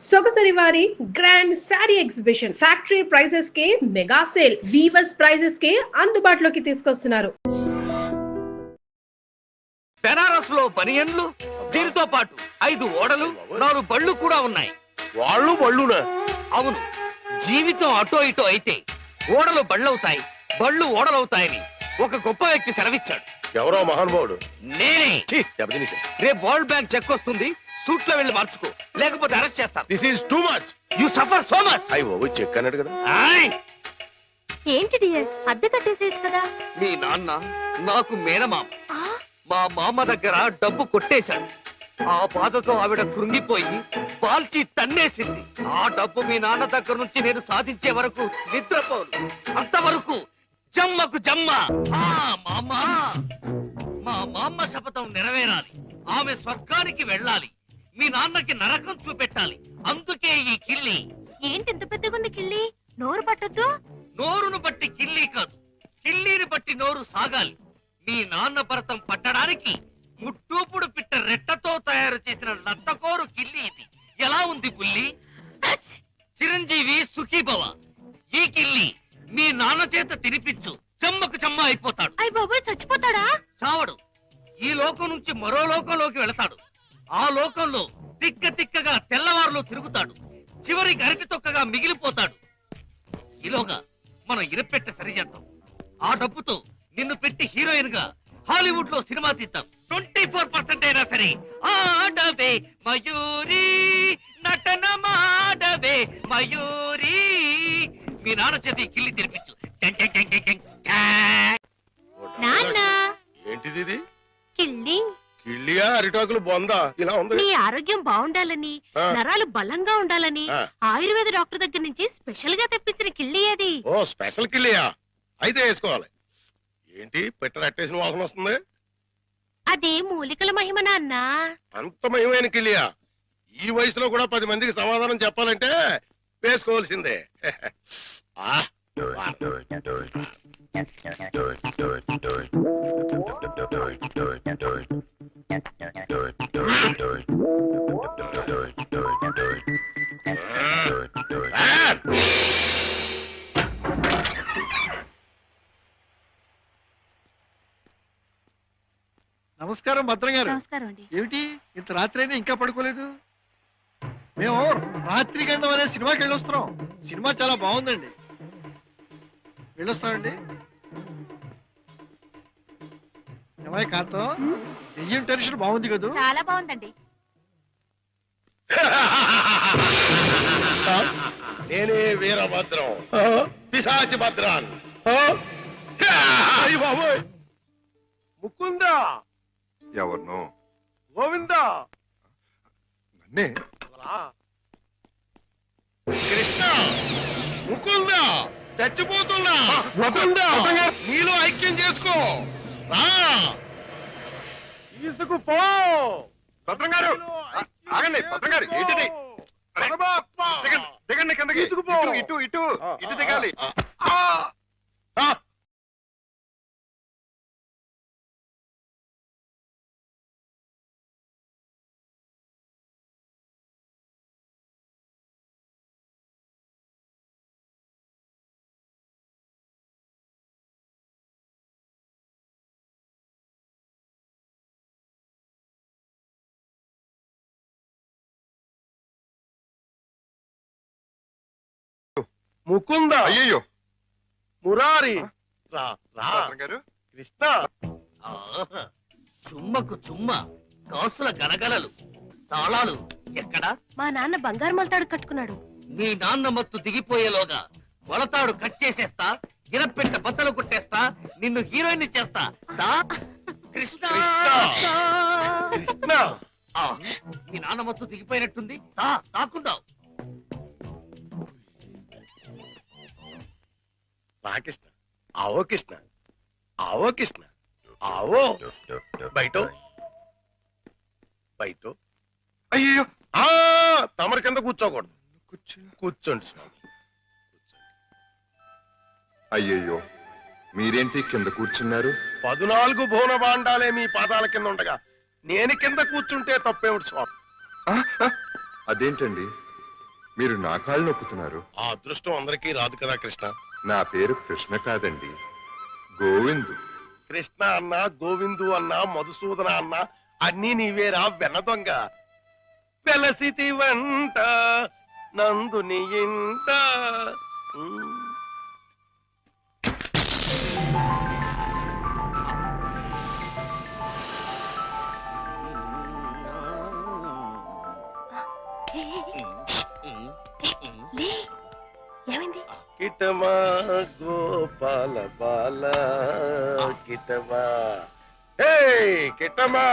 సొగసరి వారి grand sari exhibition factory prices కే mega sale weavers prices కే అందుబాటులోకి తీసుకొస్తున్నారు. బెనారస్ లో బనియన్లు, దీనితో పాటు 5 ఓడలు, 4 బళ్ళు కూడా ఉన్నాయి. వాళ్ళు బళ్ళునా? అవును, జీవితం అటో ఇటో అయితే ఓడలు బళ్ళవుతాయి, బళ్ళు ఓడలవుతాయని ఒక గొప్ప వ్యక్తి సెలవిచ్చాడు. ఎవరో మహానుభావుడు. నేనే. దెబ్బతినేశాడు. రేపు వరల్డ్ బ్యాంక్ చెక్ వస్తుంది, సూట్ లో వెళ్ళి మార్చుకో, లేకపోతే అరెస్ట్ చేస్తాను. This is too much. You suffer so much. అయ్యో చెక్ అన్నాడు కదా. ఏంటి డియర్, అద్దె కట్టేసేయచ్చు కదా. మీ నాన్న నాకు మేనమామ. మా మామ దగ్గర డబ్బు కొట్టేశాడు. ఆ బాధతో ఆవిడ కృంగిపోయి పాల్చి తన్నేసింది. ఆ డబ్బు మీ నాన్న దగ్గర నుంచి నేను సాధించే వరకు నిద్రపోను. అంతవరకు జమ్మకు జమ్మ. మా మామ శపథం నెరవేరాలి. ఆమె స్వర్గానికి వెళ్ళాలి. మీ నాన్నకి నరకం చూపెట్టాలి. అందుకే ఈ కిల్లి. ఏంటి ఇంత పెద్దగుంది కిల్లి? నోరు పట్టొద్దు. నోరును బట్టి కిల్లి కాదు, కిల్లీని బట్టి నోరు సాగాలి. మీ నాన్న భరతం పట్టడానికి ముట్టూపుడు పిట్ట రెట్టతో తయారు చేసిన లత్తకోరు కిల్లి ఇది. ఎలా ఉంది పుల్లి? చిరంజీవి సుఖీభవ. ఈ కిల్లి మీ నాన్న చేత తినిపించు, చెమ్మకు చెమ్మ అయిపోతాడు. అయ్య బాబోయ్, చచ్చిపోతాడా? చావడు. ఈ లోకం నుంచి మరో లోకంలోకి వెళతాడు. ఆ లోకంలో తిక్క తిక్కగా తెల్లవారులో తిరుగుతాడు. చివరికి అరటి తొక్కగా మిగిలిపోతాడు. ఈలోగా మనం ఇరపెట్ట సరిచేద్దాం. ఆ డబ్బుతో నిన్ను పెట్టి హీరోయిన్ గా హాలీవుడ్ లో సినిమా తీద్దాం. 24% అయినా సరే ఆడవే మయూరి, నటన మాడవే మయూరి. మీ నాన్న చేతి కిల్లి తెరిపించు. నాన్న, ఏంటిది ఇది? కిల్లి. కిళ్ళియా అరిటాకులు బొందా ఇలా ఉంది? నీ ఆరోగ్యం బాగుండాలని, నరాలు బలంగా ఉండాలని ఆయుర్వేద డాక్టర్ దగ్గర నుంచి స్పెషల్ గా తెప్పించిన కిల్లి అది. ఓ స్పెషల్ కిళ్ళియా? అయితే వేసుకోవాలి. ఏంటి పెట్ట అట్టేసిన వాసన వస్తుంది? అది మూలికల మహిమ నాన్న. అంత మహిమైన కిళ్ళియా? ఈ వయసులో కూడా 10 మందికి సమాధానం చెప్పాలంటే వేసుకోవాల్సిందే. నమస్కారం భద్రం గారు. నమస్కారం అండి. ఏమిటి ఇంత రాత్రి అయినా ఇంకా పడుకోలేదు? మేము రాత్రి గండం అనే సినిమాకి వెళ్ళొస్తున్నాం. సినిమా చాలా బాగుందండి. వెళ్ళొస్తామండి. ఏమై కాంతం, దెయ్యం టెన్షన్ బాగుంది కదా? చాలా బాగుందండి. నేనే వీరభద్రం, పిశాచి భద్రాన్. ముకుందా? ఎవరినో? గోవిందా? నన్నే. కృష్ణ, ముకుందా, చచ్చిపోతున్నా. ముకుందా, నీలో ఐక్యం చేసుకో. రా, తీసుకుపో. భద్రం గారు ఆగండి. భద్రం గారు ఏంటిది? దిగండి కిందకి. తీసుకుపో. ఇటు ఇటు ఇటు దిగాలి. ముకుందా, అయ్యయ్యో మురారి, రా రా. భద్రం గారు. కృష్ణ, చుమ్మకు చుమ్మ, కాసుల గలగలలు, తాళాలు ఎక్కడా? మా నాన్న బంగారు మొలతాడు కట్టుకున్నాడు. మీ నాన్న మత్తు దిగిపోయేలోగా మొలతాడు కట్ చేసేస్తా, గిరపెట్ట బద్దలు కొట్టేస్తా, నిన్ను హీరోయిన్ చేస్తా. దా కృష్ణ. కృష్ణ. ఆ, మీ నాన్న మత్తు దిగిపోయినట్టుంది. దా తాకుందాం. రా కృష్ణ. ఆవో కృష్ణ, ఆవో కృష్ణ, ఆవో. బయట బయట. అయ్యో తమరి కింద కూర్చోకూడదు. కూర్చోండి స్వామి. అయ్యయ్యో మీరేంటి కింద కూర్చున్నారు? 14 భువన భాండాలే మీ పాదాల కింద ఉండగా నేను కింద కూర్చుంటే తప్పేమిటి స్వామి? అదేంటండి మీరు నా కాళ్ళు నొక్కుతున్నారు. ఆ అదృష్టం అందరికీ రాదు కదా కృష్ణ. నా పేరు కృష్ణ కాదండి, గోవిందు. కృష్ణ అన్నా, గోవిందు అన్నా, మధుసూదన అన్నా అన్నీ నీవేరా వెన్న దొంగ. వెలసితి వంట నందుని ఇంట. ఏమైంది? కిటమా గోపాల బాల కిటమా, హే కిటమా.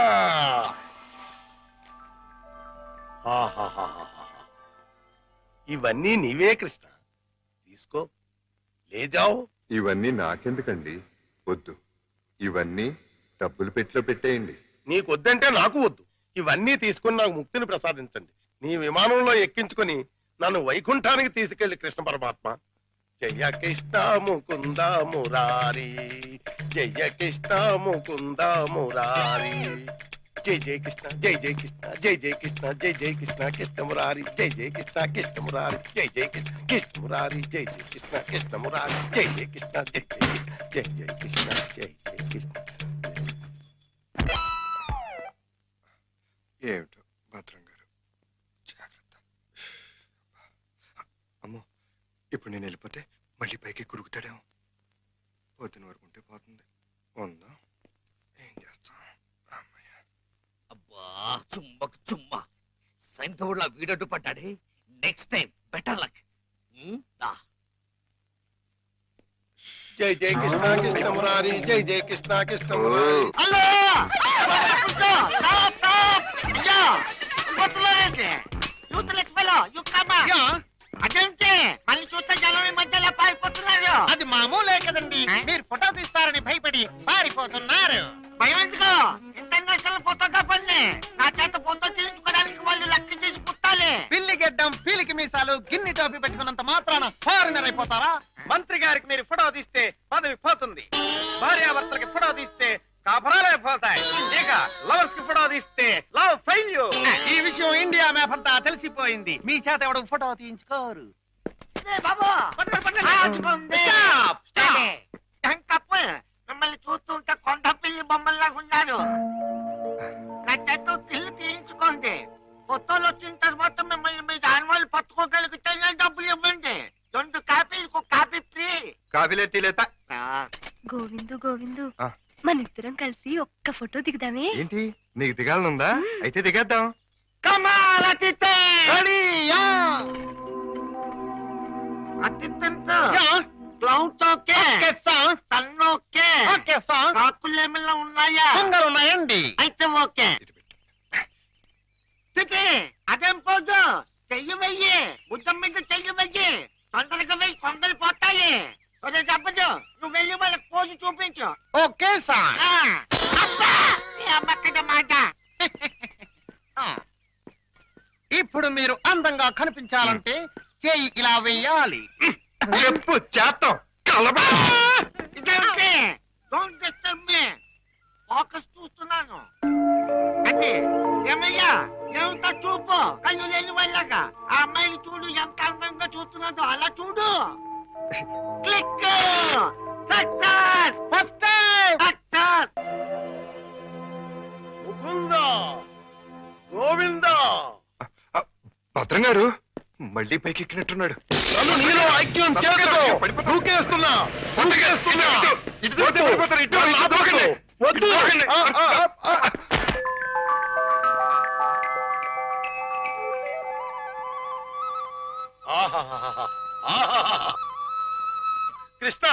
ఇవన్నీ నీవే కృష్ణ, తీసుకో, లేజావు. ఇవన్నీ నాకెందుకండి? వద్దు, ఇవన్నీ డబ్బులు పెట్టిలో పెట్టేయండి. నీకొద్దంటే నాకు వద్దు. ఇవన్నీ తీసుకుని నాకు ముక్తిని ప్రసాదించండి. నీ విమానంలో ఎక్కించుకొని నన్ను వైకుంఠానికి తీసుకెళ్లి కృష్ణ పరమాత్మ. జయ కృష్ణ ముకుంద మురారి, జయ కృష్ణ ముకుంద మురారి, జై జయ కృష్ణ, జై జయ కృష్ణ, జై జయ కృష్ణ, జై జయ కృష్ణ కృష్ణ మురారి, జై జయ కృష్ణ కృష్ణ మురారి, జై జయ కృష్ణ కృష్ణ మురారి, జై జయ కృష్ణ కృష్ణ మురారి, జై జయ కృష్ణ, జై జయ కృష్ణ, జై జయ కృష్ణ, జై జయ కృష్ణ. ఏమిటో భద్రం గారు, జాగ్రత్త. అమ్మో, ఇప్పుడు నేను వెళ్ళిపోతే మళ్ళీ పైకి కురుగుతాడేమో. పొద్దున వరకు ఉంటే పోతుంది. ఉందా, ఏం చేస్తాం? అమ్మయ్య. అబ్బా చుమ్మకు చుమ్మ, సైంధవుడిలా వీడడ్డు పడ్డాడే. Next time better luck. జై జయ కృష్ణ కృష్ణ మురారి, జై జయ కృష్ణ కృష్ణ మురారి. అదేంటి మళ్ళీ చూస్తే జనం మధ్యలో పారిపోతున్నారు? అది మామూలే కదండి, మీరు ఫోటో తీస్తారని భయపడి పారిపోతున్నారు. భయం ఎందుకు? ఇంటర్నేషనల్ ఫోటోగ్రాఫర్ని, నా చేత ఫోటో తీయించుకోవడానికి వాళ్ళు లెక్క చేసి పుట్టాలి. పిల్లి గెడ్డం, పీలికి మీసాలు, గిన్ని టోపీ పెట్టుకున్నంత మాత్రాన ఫారినర్ అయిపోతారా? మంత్రి గారికి మీరు ఫోటో తీస్తే పదవి పోతుంది, భార్యాభర్తలకి ఫోటో తీస్తే కాపురాలే పోతాయి, ఇక లవర్స్ కి ఫోటో తీస్తే లవ్ ఫెయిల్యూర్. ఈ విషయం ఇండియా మ్యాప్ అంతా తెలిసిపోయింది. మీ చేత ఎవడు ఫోటో తీయించుకోరు. మిమ్మల్ని చూస్తుంటే కొండ పిల్లి బొమ్మల్లా ఉన్నారు. నా చేత పిల్లి తీయించుకోండి. ఫోటోలు వచ్చిన తర్వాత మిమ్మల్ని మీ దానివాళ్ళు పట్టుకోగలిగితే డబ్బులు ఇవ్వండి. 2 కాపీలకు కాపీ ఫ్రీ. కాఫీలే తీలేత. గోవిందు గోవిందు, మన ఇద్దరం కలిసి ఒక్క ఫోటో దిగుదామే? ఏంటి, నీకు దిగాలనుందా? అయితే దిగేద్దాం. కాకులేమిలా ఉన్నాయా? ఉన్నాయండి. అయితే ఓకే. అదేం పోదు, చెయ్యి వెయ్యి, బుద్ధం మీద చెయ్యి వెయ్యి, తొందరగా వెయ్యి, కొందరు పోతాయి. చెప్పదు, నువ్వు వెళ్ళి వాళ్ళకి పోజు చూపించు. Okay sir. మాట. ఇప్పుడు మీరు అందంగా కనిపించాలంటే చెయ్యి ఇలా వెయ్యాలి. చెప్పు చేస్తాం. ఇదేంటి? Don't disturb me. ఫోకస్ చూస్తున్నాను. అంటే ఏమయ్యా, ఏమిటా చూపు? కళ్ళు లేని వాళ్ళగా ఆ అమ్మాయిని చూడు, ఎంత అందంగా చూస్తున్నాదో అలా చూడు. Click. Success. First success. Mukunda, Govinda. భద్రం గారు మళ్ళీ పైకి ఎక్కినట్టున్నాడు. నన్ను నీలో ఐక్యం చేస్తూ దూకేస్తున్నా, దూకేస్తున్నా. వద్దు. కృష్ణ,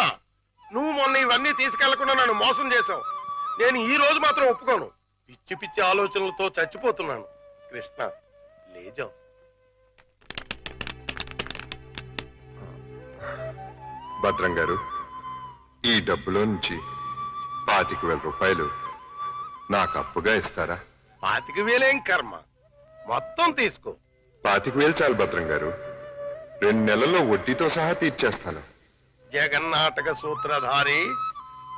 నువ్వు మొన్న ఇవన్నీ తీసుకెళ్లకుండా నన్ను మోసం చేశావు. నేను ఈ రోజు మాత్రం ఒప్పుకోను. పిచ్చి పిచ్చి ఆలోచనలతో చచ్చిపోతున్నాను. కృష్ణ, లేజా. భద్రం గారు, ఈ డబ్బులో నుంచి 25,000 రూపాయలు నాకు అప్పుగా ఇస్తారా? 25,000 కర్మ, మొత్తం తీసుకో. 25,000 చాలు భద్రం గారు, 2 నెలల్లో వడ్డీతో సహా తీర్చేస్తాను. జగన్నాటక సూత్రధారి,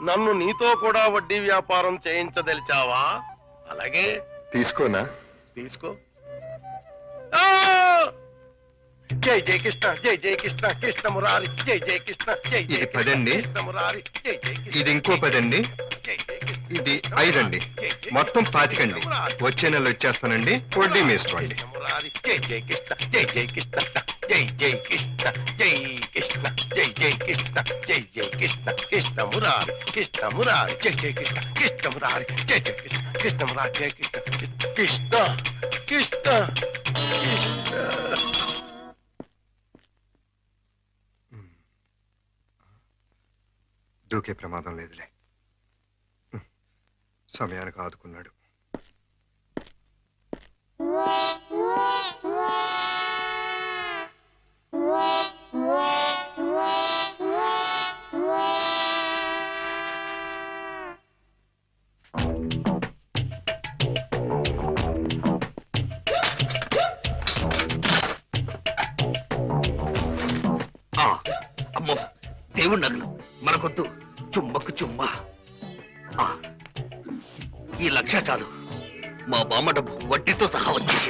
నన్ను నీతో కూడా వడ్డీ వ్యాపారం చేయించదలిచావా? అలాగే తీసుకోనా? తీసుకో. జై జై కృష్ణ జై జై కృష్ణ కృష్ణ మురారి జై జై కృష్ణ జై జై ఇది 10 అండి. కృష్ణ మురారి జై జై కృష్ణ ఇది ఇంకో 10 అండి. జై జై కృష్ణ ఇది 5 అండి. మొత్తం 25 అండి. వచ్చే నెల వచ్చేస్తానండి. వడ్డీ వేసుకోండి. మురారి జై జై కృష్ణ జై జై కృష్ణ జై జై కృష్ణ జై కృష్ణ జై జై కృష్ణ జై జై కృష్ణ కృష్ణ మురారి జై జై కృష్ణ కృష్ణ మురారి జై జై కృష్ణ కృష్ణ మురారి జై కృష్ణ కృష్ణ కృష్ణ కృష్ణ. దూకే ప్రమాదం లేదులే. సమయానికి ఆదుకున్నాడు. అమ్మో దేవుడి నగలు మనకొద్దు. చుమ్మకు చుమ్మా. ఈ 1,00,000 చాలు. మా బామ్మ డబ్బు వడ్డీతో సహా వచ్చేసి.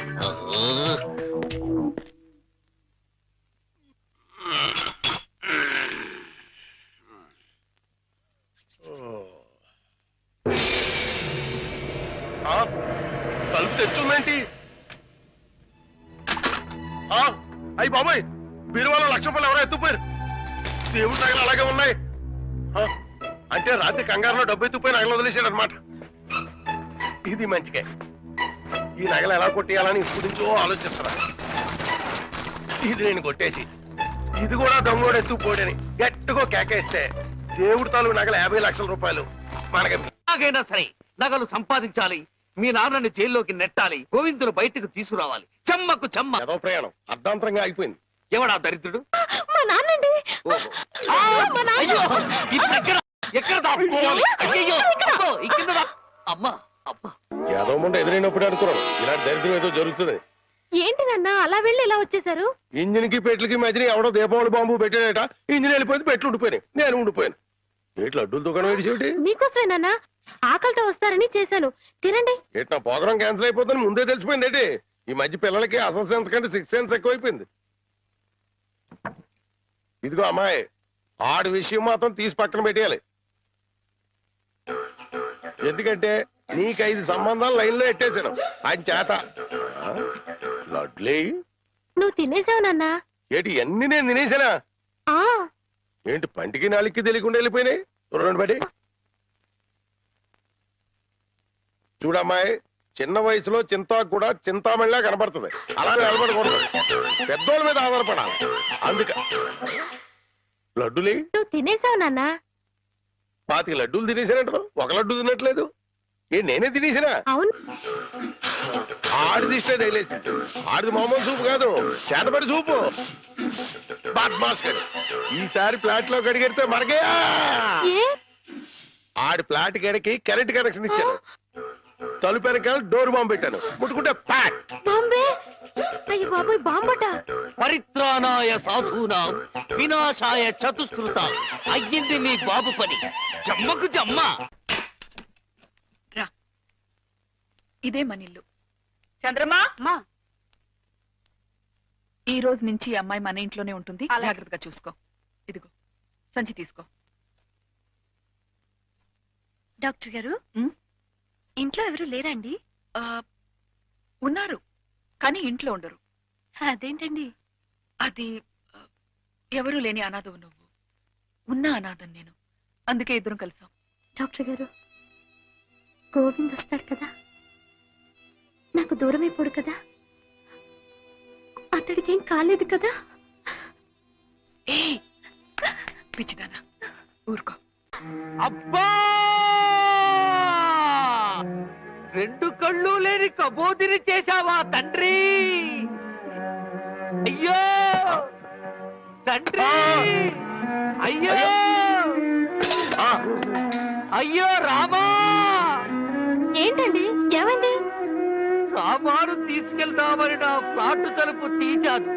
తలుపు తెచ్చుందేంటి? అయ్యి బాబాయ్, బీరువాలో 1,00,000 రూపాయలు ఎవరో ఎత్తుపోయారు. దేవుడి నగలు అలాగే ఉన్నాయి. అంటే రాత్రి కంగారులో డబ్బు ఎత్తుపోయి నగలు వదిలేశాడు అనమాట. ఇది మంచిగా. ఈ నగలు ఎలా కొట్టేయాలని ఇప్పుడు నుంచో ఆలోచిస్తున్నా. ఇది నేను కొట్టేసి ఇది కూడా దొంగోడు ఎత్తుకుపోడని గట్టిగా కేకేస్తే దేవుడి తాలూకు నగలు 50,00,000 రూపాయలు మనకి. ఎలాగైనా సరే నగలు సంపాదించాలి. మీ నాన్నని జైల్లోకి నెట్టాలి. గోవిందులు బయటకు తీసుకురావాలి. చెమ్మకు చెమ్మ. ఏదో ప్రయాణం అర్ధాంతరంగా అయిపోయింది. ఎవడా దరిద్రుడు? మా నాన్నండి. అయ్యో, ఇప్పుడు ఎక్కడ దాక్కోవాలి? అయ్యయ్యో, అబ్బో, ఈ కింద అమ్మా అబ్బా. ఏదో ముందు ఎదురైనప్పుడు అనుకున్నాను ఇలాంటి దరిద్రం ఏదో జరుగుతుంది. ఏంటి నాన్న అలా వెళ్ళి ఇలా వచ్చేసారు? ఇంజిన్ కి పెట్లకి మధ్యన ఎవడో దీపావళి బాంబు పెట్టాడట. ఇంజిన్ వెళ్ళిపోయింది, పెట్లు ఉండిపోయినాయి. నేను ఉండిపోయాను. ఏట్లు అడ్డుల దుకాణం ఏడిసేటి? మీకోసమే నాన్న, ఆకలితో వస్తారని చేశాను. తినండి. ఏటి నా ప్రోగ్రాం క్యాన్సిల్ అయిపోతుంది ముందే తెలిసిపోయింది ఏంటి? ఈ మధ్య పిల్లలకి అసలు సెన్స్ కంటే 6th సెన్స్ ఎక్కువైపోయింది. ఇదిగో అమ్మాయి, ఆడి విషయం మాత్రం తీసి పక్కన పెట్టేయాలి. ఎందుకంటే నీకు 5 సంబంధాలు లైన్ లో ఎట్టేశాను ఆయన చేత. లడ్లీ, నువ్వు తినేసావు నాన్న. ఏంటి అన్ని నేను తినేసానా? ఏంటి పంటికి నాలుగుకి తెలియకుండా వెళ్ళిపోయినాయి? రెండు బట్టి చూడమ్మాయి, చిన్న వయసులో చింతాకు కూడా చింతామణిలా కనపడుతుంది. అలా నిలబడకూడదు, పెద్దోళ్ళ మీద ఆధారపడాలి. అందుక లడ్డులే నువ్వు తినేసావు నాన్న. 25 లడ్డూలు తినేసానంటారు, 1 లడ్డు తినట్లేదు. నేనే తినేసినా? అవును. ఆడిది ఇష్టే తగిలేసి. ఆడిది మామూలు సూపు కాదు, చేతపడి సూపు. ఈసారి ప్లాట్ లో కడిగెడితే మనకే. ఆడి ప్లాట్ గడికి కరెంట్ కనెక్షన్ ఇచ్చాను. తలుపు వెనకాల డోర్ బాంబు పెట్టాను. ముట్టుకుంటే ప్యాట్. పరిత్రాణాయ సాధూనాం వినాశాయ చతుష్కృతాం. అయ్యింది మీ బాబు పని. జమ్మకు జమ్మ. ఇదే మనిల్లు. చంద్రమా, ఈ రోజు నుంచి ఈ అమ్మాయి మన ఇంట్లోనే ఉంటుంది. జాగ్రత్తగా చూసుకో. ఇదిగో సంచి తీసుకో. డాక్టర్ గారు, ఇంట్లో ఎవరు లేరండి? ఉన్నారు, కానీ ఇంట్లో ఉండరు. అదేంటండి? అది ఎవరూ లేని అనాథవు నువ్వు, ఉన్న అనాథం నేను. అందుకే ఇద్దరం కలిసాం. డాక్టర్ గారు, గోవింద్ వస్తాడు కదా, నాకు దూరం అయిపోడు కదా, అతడికి ఏం కాలేదు కదా? ఏ పిచ్చిదానా, ఊరుకో. అబ్బా, 2 కళ్ళు లేని కబోదిని చేశావా తండ్రి? అయ్యో తండ్రి, అయ్యో అయ్యో రామా. ఏంటండి, ఏమైంది? సామాను తీసుకెళ్దామని నా ఫ్లాట్ తలుపు తీశాను,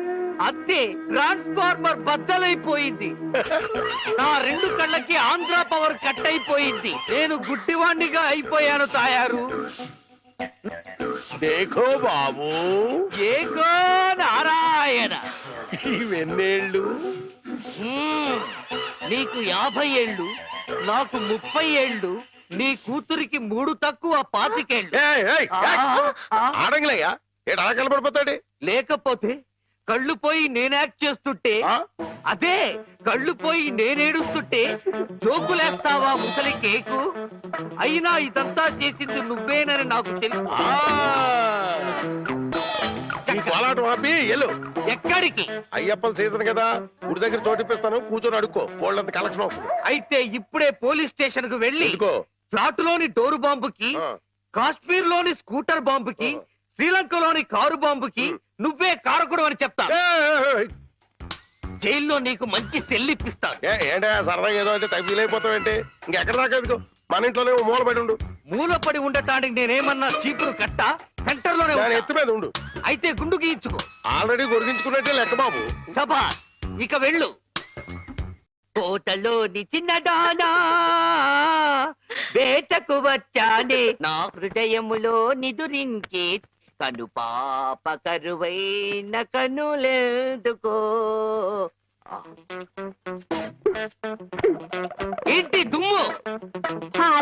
అంతే ట్రాన్స్ఫార్మర్ బద్దలైపోయింది. నా 2 కళ్ళకి ఆంధ్ర పవర్ కట్ అయిపోయింది. నేను గుడ్డివాణ్ణిగా అయిపోయాను తాయారు. దేఖో బాబు, ఏకో నారాయణ. ఇవెన్నేళ్ళు? నీకు 50 ఏళ్ళు, నాకు 30 ఏళ్ళు, నీ కూతురికి 3 తక్కువ 25 ఏళ్ళు. ఆడంగిలయ్యా ఏడు అలా కలపడిపోతాడు. లేకపోతే కళ్ళు పోయి నేను యాక్ట్ చేస్తుంటే, అదే కళ్ళు పోయి నేనేడుస్తుంటే జోకులేస్తావా ముసలి కేకు? అయినా ఇదంతా చేసింది నువ్వేనని నాకు తెలుసు. కోలాటం ఆపి ఎల్లు. ఎక్కడికి? అయ్యప్పల సీజన్ కదా, గుడి దగ్గర చోటిప్పిస్తాను, కూర్చొని అడుక్కో, వాళ్ళంత కలెక్షన్ అవుతుంది. అయితే ఇప్పుడే పోలీస్ స్టేషన్ కు వెళ్ళి ఫ్లాట్ లోని డోరు బాంబుకి, కాశ్మీర్ లోని స్కూటర్ బాంబుకి, శ్రీలంకలోని కారు బాంబుకి నువ్వే కారకుడు అని చెప్తా. జైల్లో నీకు మంచి సెల్లిప్పిస్తాను. ఏంటా సరదాగా ఏదో అంటే తగ్గిలైపోతావేంటి? ఇంకెక్కడ దాకా ఎందుకు, మన ఇంట్లోనే మూలపడి ఉండు. మూలపడి ఉండటానికి నేనేమన్నా చీపురు కట్ట? సెంటర్ లోనే ఎత్తు మీద ఉండు. అయితే గుండు గీయించుకో. ఆల్రెడీ గొరిగించుకున్నట్టే లెక్క బాబు. సభా ఇక వెళ్ళు. కోటలోని చిన్నదానా వేటకు వచ్చానే, నా హృదయములో నిదురించే కను పాప కరువైన కనులెందుకో. ఏంటి దుమ్ము?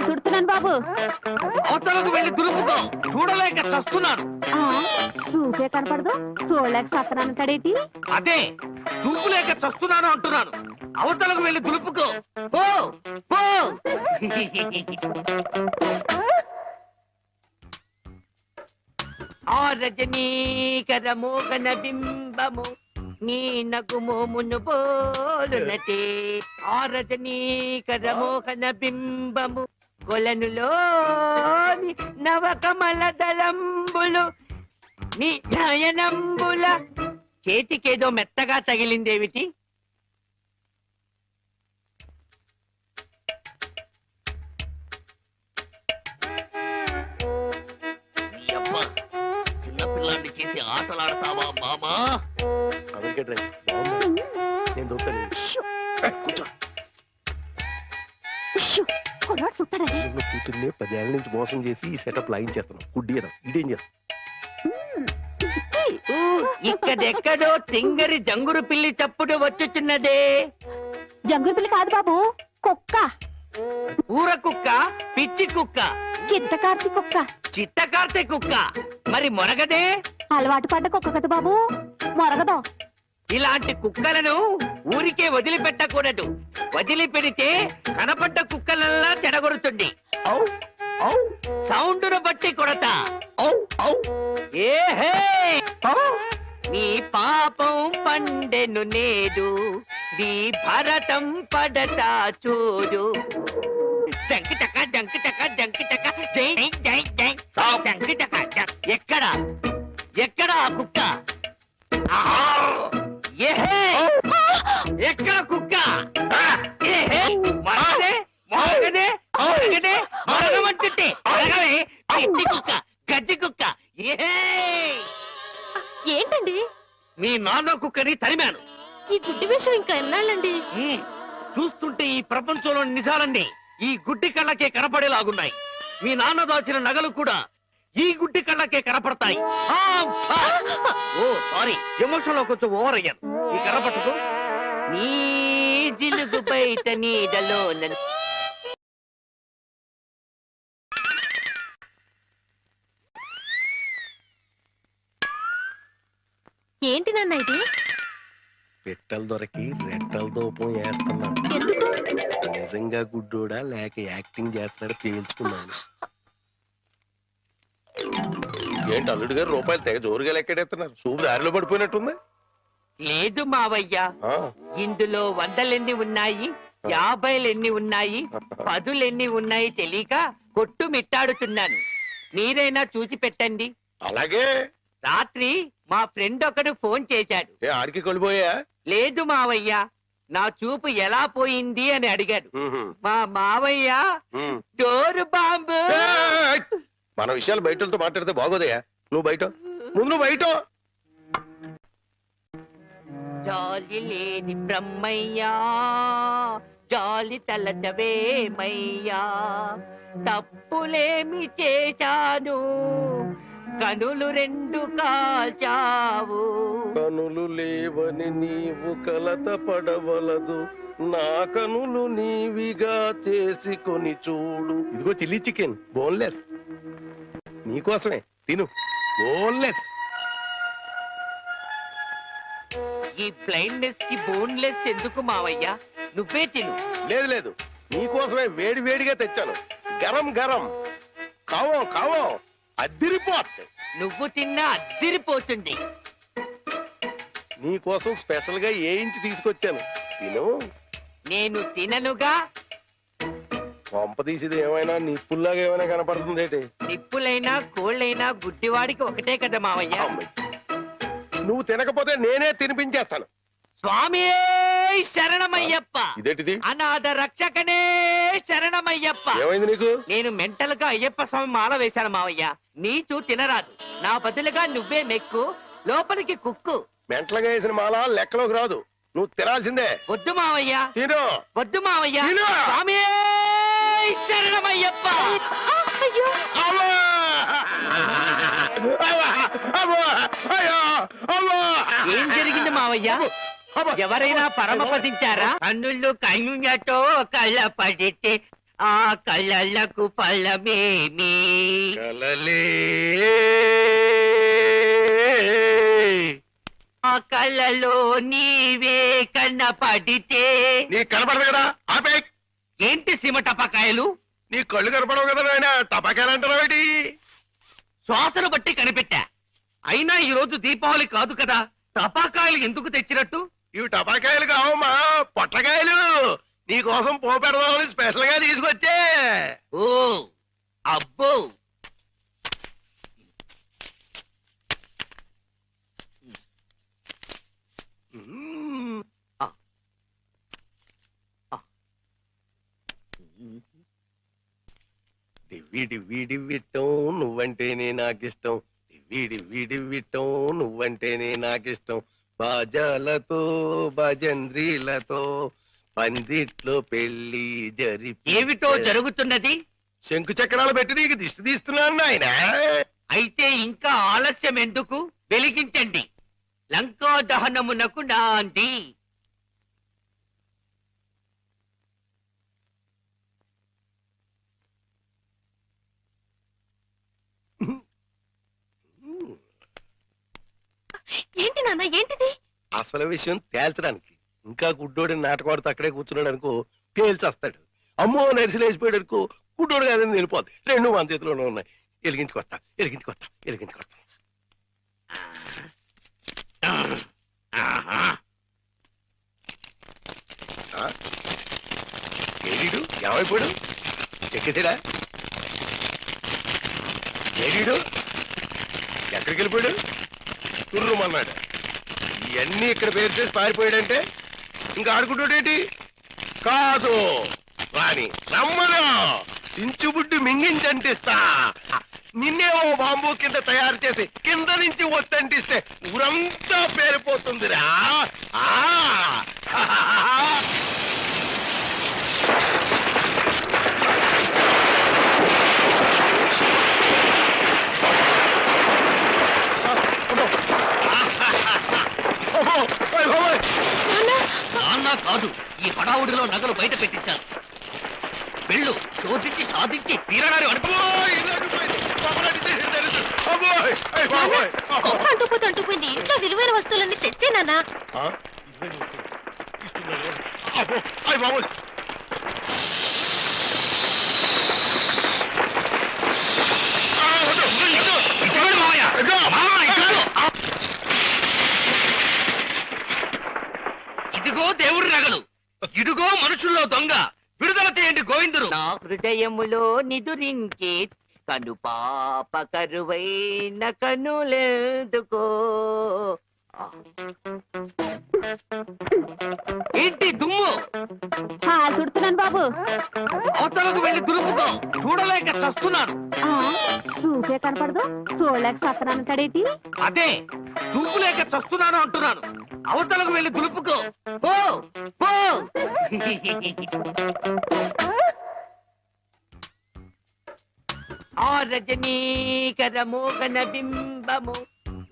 చుడుతున్నాను బాబు. అవతలకు వెళ్ళి దులుపుకో, చూడలేక చస్తున్నాను. చూపే కనపడదు, చూడలేక సత్తనానంటాడేటి? అదే చూపు లేక చస్తున్నాను అంటున్నాను. అవతలకు వెళ్ళి దులుపుకో, పో పో. ఆ రజనీకర మోగన బింబము నీ నగు మోమును పోలునటే. ఆ రజనీకర మోహన బింబము కొలనులోని నవకమల దళంబులు నీ నయనంబుల. చేతికేదో మెత్తగా తగిలిందేమిటి? చిన్నపిల్లాన్ని చేసి ఆటలాడతావా మామా? నేను దొరుకుతాను. కూతుర్ని 10 ఏళ్ళ నుంచి మోసం చేసి ఈ సెటప్ లాగిన్ చేస్తున్నాం. గుడ్డియడం ఇదేం చేస్తాం? ఇక్కడెక్కడో తింగరి జంగురు పిల్లి చప్పుడు వచ్చుచున్నదే. జంగురు పిల్లి కాదు బాబు, కుక్క. ఊర కుక్క, పిచ్చి కుక్క, చిత్తకార్తి కుక్క. చిత్తకార్తె కుక్క మరి మొరగదే? అలవాటు పడ్డ కుక్క కదా బాబు, మొరగదు. ఇలాంటి కుక్కలను ఊరికే వదిలిపెట్టకూడదు. వదిలిపెడితే కనపడ్డ కుక్కలల్లా చెడగొడుతుంది. సౌండును బట్టి కొడతా. ఏహే, నీ పాపం పండెను నేడు, నీ భరతం పడతా చూడు. జంకి చక్క జంకి చక్క జంకి చక్క జై జై జై జంకి చక్క. ఎక్కడ ఎక్కడ ఆ కుక్క? ఏహే, ఎక్కడ కుక్క? ఏహే, మరగదే మరగదే మరగదే మరగమంటుంటే మరగవే. గడ్డి కుక్క, గడ్డి కుక్క. ఏహే, ఏంటండి? మీ నాన్న కుక్కని తరిమాను. ఈ గుడ్డి విషయం ఇంకా ఎన్నాళ్ళండి? చూస్తుంటే ఈ ప్రపంచంలో నిజాలన్నీ ఈ గుడ్డి కళ్ళకే కనపడేలాగున్నాయి. మీ నాన్న దాచిన నగలు కూడా ఈ గుడ్డి కళ్ళకే కనపడతాయి. ఓ సారీ, ఎమోషన్ లో కొంచెం ఓవర్ అయ్యాను. ఈ కనపడదు. నీ జిలుగు బయట నీడలో ఏంటి నాన్న ఇది? పెట్టలు దొరికి రెట్టల దూపం వేస్తున్నాను. నిజంగా గుడ్డోడా లేక యాక్టింగ్ చేస్తున్నాడు తేల్చుకున్నాను. ఏంటి అల్లుడు గారు రూపాయలు తెగ జోరుగా లెక్కెడేస్తున్నారు? చూపు దారిలో పడిపోయినట్టుంది. లేదు మావయ్య, ఇందులో 100 ఉన్నాయి, 50 ఉన్నాయి, 10 ఉన్నాయి తెలియక కొట్టు మిట్టాడుతున్నాను. మీరైనా చూసి పెట్టండి. అలాగే. రాత్రి మా ఫ్రెండ్ ఒకడు ఫోన్ చేశాడు. ఆడికి కొలిపోయా? లేదు మావయ్య, నా చూపు ఎలా పోయింది అని అడిగాడు. మా మావయ్య డోరు బాంబు. మన విషయాలు బయటతో మాట్లాడితే బాగోదయా? నువ్వు బయట, ముందు బయట. జాలి లేని బ్రహ్మయ్యా, జాలి తలచవేమయ్యా, తప్పులేమి చేశాను, కనులు రెండు కాల్చావు. కనులు లేవని నీవు కలత పడవలదు, నా కనులు నీవిగా చేసుకొని చూడు. ఇదిగో చిల్లీ చికెన్ బోన్లెస్, నీకోసమే తిను. బోన్లెస్. ఈ బ్లైండ్నెస్ కి బోన్లెస్ ఎందుకు మావయ్య? నువ్వే తిను. లేదు లేదు, నీకోసమే వేడి వేడిగా తెచ్చాను. గరం గరం, కావం కావం, అద్దిరిపోతుంది. నువ్వు తిన్నా అద్దిరిపోతుంది. నీకోసం స్పెషల్ గా వేయించి తీసుకొచ్చాను, తిను. నేను తిననుగా. పంప తీసేది ఏమైనా నిప్పుల్లాగా ఏమైనా కనపడుతుంది ఏంటి? నిప్పులైనా కోళ్ళైనా గుడ్డివాడికి ఒకటే కదా మావయ్య. నువ్వు తినకపోతే నేనే తినిపించేస్తాను. స్వామి శరణమయ్యప్ప. ఇదేంటిది? అనాథ రక్షకనే శరణమయ్యప్ప. ఏమైంది నీకు? నేను మెంటల్ గా అయ్యప్ప స్వామి మాల వేశాను మావయ్య. నీచు తినరాదు, నా బదులుగా నువ్వే మెక్కు, లోపలికి కుక్కు. మెంటలుగా వేసిన మాల లెక్కలోకి రాదు, నువ్వు తినాల్సిందే. వద్దు మావయ్య, తిను. వద్దు మావయ్య. తిను. స్వామి శరణమయ్యప్ప. అయ్యో అమ్మా! అమ్మా! అమ్మా! అయ్యో! అమ్మా! ఏం జరిగింది మావయ్య? అమ్మా! ఎవరైనా పరమపదించారా? కన్నుళ్ళు కన్నులతో కళ్ళ పడితే ఆ కళ్ళకు ఫలమేమి? కలలే ఆ కళ్ళలో నీవే కన్న పడితే. నీ కనపడదు కదా, ఆపే. ఏంటి సీమ టపాకాయలు? నీ కళ్ళు కనపడవు కదా నాయన, టపాకాయలు అంటారా? శ్వాసను బట్టి కనిపెట్టా. అయినా ఈ రోజు దీపావళి కాదు కదా, టపాకాయలు ఎందుకు తెచ్చినట్టు? ఇవి టపాకాయలు కావమ్మా, పొట్లకాయలు. నీ కోసం పోపెడదామని స్పెషల్ గా తీసుకొచ్చే. ఓ అబ్బో, మ్మ్. డివ్వి డివ్వి డివ్విట్టం నువ్వంటేనే నాకిష్టం, డివ్వి డివ్వి డివ్విట్టం నువ్వంటేనే నాకిష్టం. బాజాలతో భజంద్రీలతో పందిట్లో పెళ్లి జరిపి. ఏమిటో జరుగుతున్నది? శంకు చక్రాలు పెట్టి నీకు దిష్టి తీస్తున్నాను ఆయన. అయితే ఇంకా ఆలస్యం ఎందుకు? వెలిగించండి. లంకా దహనమునకు నాంది. ఏంటి నాన్న, ఏంటిది? అసలు విషయం తేల్చడానికి. ఇంకా గుడ్డోడి నాటకవాడితో అక్కడే కూర్చున్నాడు అనుకో, పేల్చేస్తాడు. అమ్మో నరిసిలేసిపోయాడు అనుకో, గుడ్డోడు కాదని వెళ్ళిపోద్ది. రెండు మన చేతిలోనే ఉన్నాయి. వెలిగించుకొస్తా, వెలిగించుకొస్తా, వెలిగించుకొస్తా. ఏడీడు ఏమైపోయాడు? ఎక్కేసాడా? ఏడీడు ఎక్కడికి వెళ్ళిపోయాడు? తుర్రుమన్నాడు. ఇవన్నీ ఇక్కడ పేరు చేసి పారిపోయాడంటే ఇంకా ఆడుకుంటాడేంటి? కాదు రాని రమ్మను, చించుబుడ్డి మింగించంటిస్తా. నిన్నేమో బాంబు కింద తయారు చేసి కింద నుంచి ఒత్తంటిస్తే ఊరంతా పేరిపోతుందిరా. నాన్న కాదు, ఈ హడావుడిలో నగలు బయట పెట్టించాను. వెళ్ళు, శోధించి సాధించి తీరడారి అనుకో. అంటుపోయింది. ఇంట్లో విలువైన వస్తువులన్నీ తెచ్చే నాన్న. ఇదిగో దేవుడి నగలు, ఇదిగో మనుషుల్లో దొంగ. విడుదల చేయండి గోవిందుడు. నా హృదయములో నిదురించే కను పాప కరువైన కనులెందుకో. ఏంటి దుమ్ము? తుడుతున్నాను బాబు. అవతలకు వెళ్ళి దులుపుకో, చూడలేక చస్తున్నాను. చూపే కనపడదు, చూడలేక సత్తనానంటాడేటి? అదే చూపు లేక చస్తున్నాను అంటున్నాను. అవతలకు వెళ్ళి దులుపుకో, పో పో. ఆ రజనీకర మోహన బింబము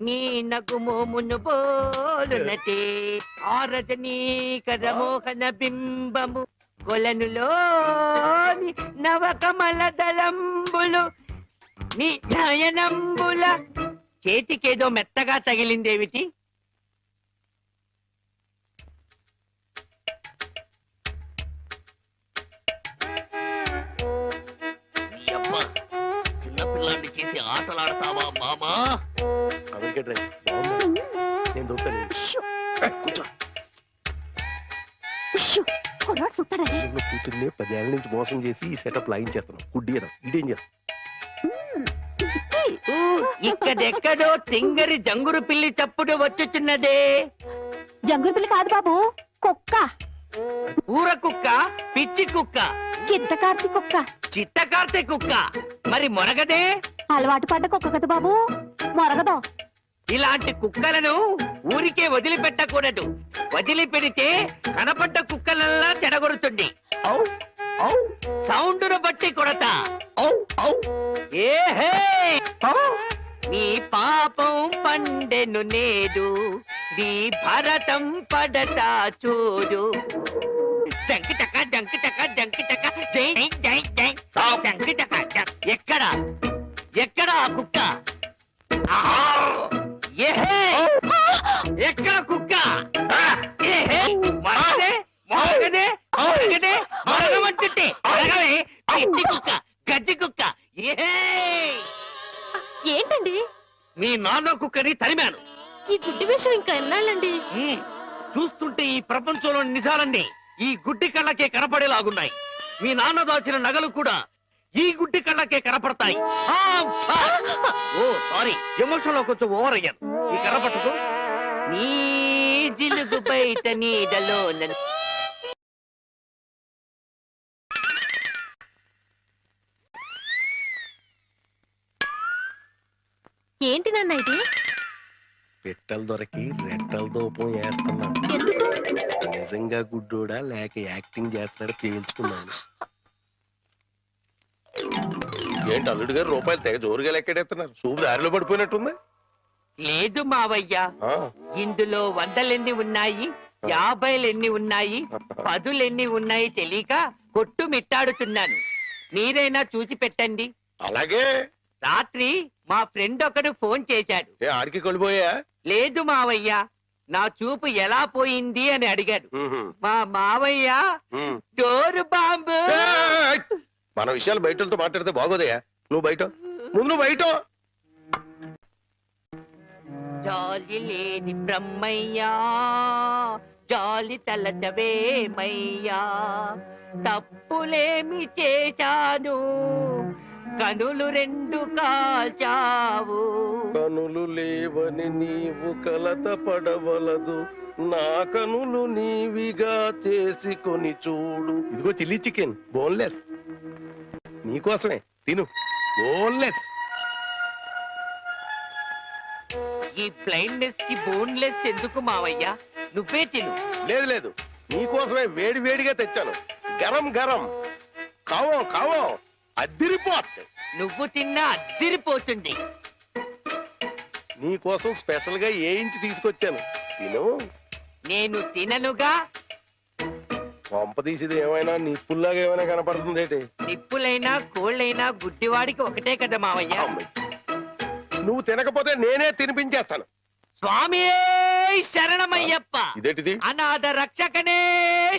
నీ నగుమోమును పోలునటే. ఆ రజనీకర మోహన బింబము కొలనులోని నవకమల దళంబులు నీ నయనంబుల. చేతికేదో మెత్తగా తగిలిందేమిటి? చిన్నపిల్లాన్ని చేసి ఆటలాడతావా మామా? నేను దొరుకుతాను. కూతుర్ని 10 ఏళ్ళ నుంచి మోసం చేసి ఈ సెటప్ లాగించేస్తున్నాం. గుడ్డియడం ఇదేం చేస్తాం? ఇక్కడెక్కడో తింగరి జంగురు పిల్లి చప్పుడు వచ్చుచున్నదే. జంగుల పిల్ల కాదు బాబు, కుక్క. ఊర కుక్క, పిచ్చి కుక్క, చిత్తకార్తి కుక్క. చిత్తకార్తె కుక్క. మరి మొరగదే? అలవాటు పడ్డ కుక్క కదా బాబు, మొరగదు. ఇలాంటి కుక్కలను ఊరికే వదిలిపెట్టకూడదు. వదిలిపెడితే కనపడ్డ కుక్కలల్లా చెడగొడుతుంది. సౌండును బట్టి కొడతా. ఏహే, నీ పాపం పండెను నేడు, నీ భరతం పడతా చూడు. డంకి టక డంకి టక డంకి టక జై జై జై డంకి టక. ఎక్కడ ఎక్కడ ఆ కుక్క? ఏహే, ఎక్కడ కుక్క? ఏహే, మరగదే మరగదే మరగదే మరగమంటుంటే మరగవే. గడ్డి కుక్క, గడ్డి కుక్క. ఏహే, ఏంటండి మీ నాన్న కుక్కని తరిమాను. ఈ గుడ్డి విషయం ఇంకా ఎన్నాళ్ళండి? చూస్తుంటే ఈ ప్రపంచంలో నిజాలన్నీ ఈ గుడ్డి కళ్ళకే కనపడేలాగున్నాయి. మీ నాన్న దాచిన నగలు కూడా ఈ గుడ్డి కళ్ళకే కనపడతాయి. ఓ సారీ, ఎమోషన్ లో కొంచెం ఓవర్ అయ్యాను. ఈ కనపడదు. నీ జిలుగు బయట నీడలో ఏంటి నాన్న ఇది? పెట్టలు దొరికి రెట్టల దూపం వేస్తున్నాను. ఎందుకు? నిజంగా గుడ్డోడా లేక యాక్టింగ్ చేస్తున్నాడు తేల్చుకున్నాను. ఏంటి అల్లుడు గారు రూపాయలు తెగ జోరుగా లెక్కెడేస్తున్నారు? సూపు దారిలో పడిపోయినట్టుంది. లేదు మావయ్య, ఇందులో 100 ఉన్నాయి, 50 ఉన్నాయి, 10 ఉన్నాయి తెలియక కొట్టు మిట్టాడుతున్నాను. మీరైనా చూసి పెట్టండి. అలాగే. రాత్రి మా ఫ్రెండ్ ఒకడు ఫోన్ చేశాడు. ఆడికి కొలిపోయా? లేదు మావయ్య, నా చూపు ఎలా పోయింది అని అడిగాడు. మా మావయ్య డోరు బాంబు. మన విషయాలు బయటతో మాట్లాడితే బాగోదయా? నువ్వు బయట, ముందు బయట. జాలి లేని బ్రహ్మయ్యా, జాలి తలచవేమయ్యా, తప్పులేమి చేశాను, కనులు 2 కాల్చావు. కనులు లేవని నీవు కలత పడవలదు, నా కనులు నీవిగా చేసుకొని చూడు. ఇదిగో చిల్లీ చికెన్ బోన్లెస్, నీకోసమే తిను. బోన్లెస్. ఈ బ్లైండ్నెస్ కి బోన్లెస్ ఎందుకు మావయ్య? నువ్వే తిను. లేదు లేదు, నీకోసమే వేడి వేడిగా తెచ్చాను. గరం గరం, కావం కావం, అద్దిరిపోతుంది. నువ్వు తిన్నా అద్దిరిపోతుంది. నీకోసం స్పెషల్ గా వేయించి తీసుకొచ్చాను, తిను. నేను తిననుగా. పంప తీసేది ఏమైనా నిప్పుల్లాగా ఏమైనా కనపడుతుంది ఏంటి? నిప్పులైనా కోళ్ళైనా గుడ్డివాడికి ఒకటే కదా మావయ్య. నువ్వు తినకపోతే నేనే తినిపించేస్తాను. స్వామి శరణమయ్యప్ప. ఇదేంటిది? అనాథ రక్షకనే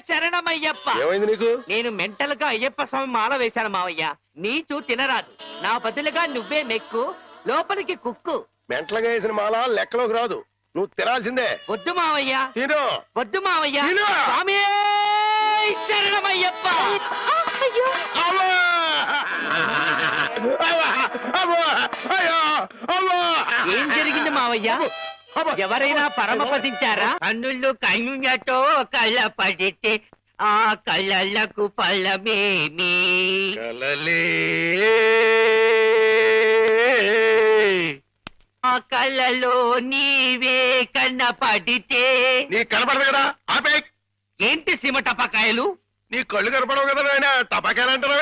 శరణమయ్యప్ప. ఏమైంది నీకు? నేను మెంటల్ గా అయ్యప్ప స్వామి మాల వేశాను మావయ్య. నీచు తినరాదు, నా బదులుగా నువ్వే మెక్కు, లోపలికి కుక్కు. మెంటలుగా వేసిన మాల లెక్కలోకి రాదు, నువ్వు తినాల్సిందే. వద్దు మావయ్య, తిను. వద్దు మావయ్య. స్వామి శరణమయ్యప్ప. ఏం జరిగింది మావయ్య? ఎవరైనా పరమపదించారా? కన్నుళ్ళు కన్నులతో కళ్ళ పడితే ఆ కళ్ళకు ఫలమేమి? కలలే ఆ కళ్ళలో నీవే కన్నపడితే. నీ కనపడదు కదా, ఆపే. ఏంటి సీమ టపాకాయలు? నీ కళ్ళు కనపడవు కదా నాయన, టపాకాయలు అంటారా?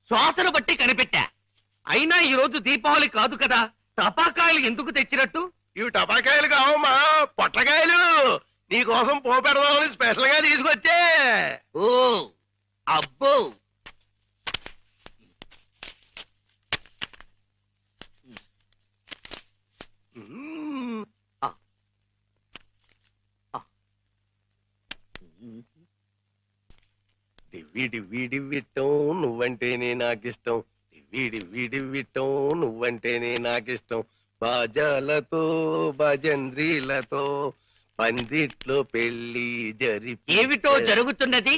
శ్వాసను బట్టి కనిపెట్టా. అయినా ఈ రోజు దీపావళి కాదు కదా, టపాకాయలు ఎందుకు తెచ్చినట్టు? ఇవి టపాకాయలు కావమ్మా, పొట్లకాయలు. నీకోసం పోపెడదామని స్పెషల్ గా తీసుకొచ్చే. ఓ అబ్బో, డివ్వి డివ్వి డివ్విట్టం నువ్వంటేనే నాకిష్టం, డివ్వి డివ్వి డివ్విట్టం నువ్వంటేనే నాకిష్టం. బాజాలతో భజంద్రీలతో పందిట్లో పెళ్లి ఏమిటో జరుగుతున్నది?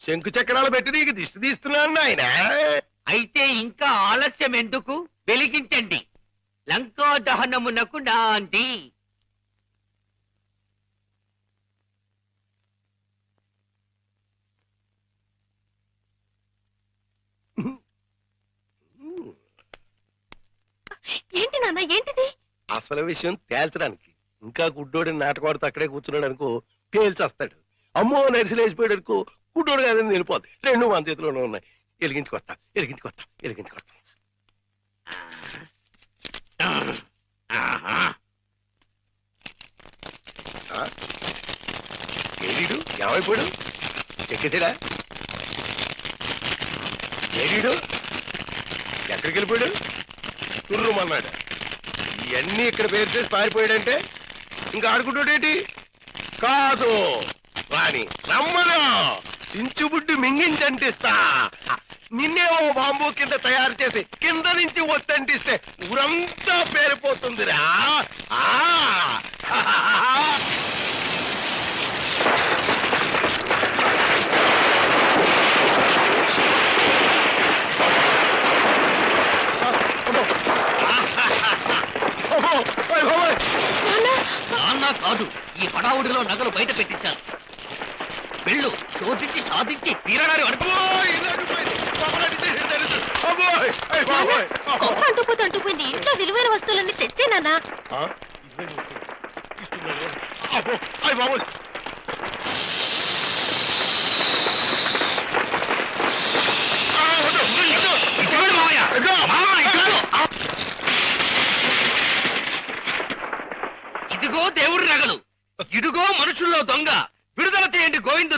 శంకు చక్రాలు పెట్టి నీకు దిష్టి తీస్తున్నాను ఆయన. అయితే ఇంకా ఆలస్యం ఎందుకు? వెలిగించండి. లంకా దహనమునకు నాంది. ఏంటి నాన్న, ఏంటిది? అసలు విషయం తేల్చడానికి. ఇంకా గుడ్డోడి నాటకవాడితో అక్కడే కూర్చున్నాడు అనుకో, పేల్చేస్తాడు. అమ్మో నరిసిలేసిపోయాడు అనుకో, గుడ్డోడు కాదని వెళ్ళిపోద్ది. రెండు మన చేతిలోనే ఉన్నాయి. వెలిగించుకొస్తా. ఏడీడు ఏమైపోయాడు? ఎక్కేసాడా? ఏడీడు ఎక్కడికి వెళ్ళిపోయాడు? తుర్రుమన్నాడు. ఇవన్నీ ఇక్కడ పేరు చేసి పారిపోయాడంటే ఇంకా ఆడుకుంటాడేంటి? కాదు రాని రమ్మను, చించుబుడ్డి మింగించంటిస్తా. నిన్నేమో బాంబు కింద తయారు చేసి కింద నుంచి ఒత్తంటిస్తే ఊరంతా పేరిపోతుందిరా. నాన్న కాదు, ఈ హడావుడిలో నగలు బయట పెట్టించాను. వెళ్ళు, శోధించి సాధించి తీరడారి అంటుపోయింది. ఇంట్లో విలువైన వస్తువులన్నీ తెచ్చే నాన్న. ఇదిగో దేవుడి నగలు, ఇదిగో మనుషుల్లో దొంగ. విడుదల చేయండి గోవిందుడు.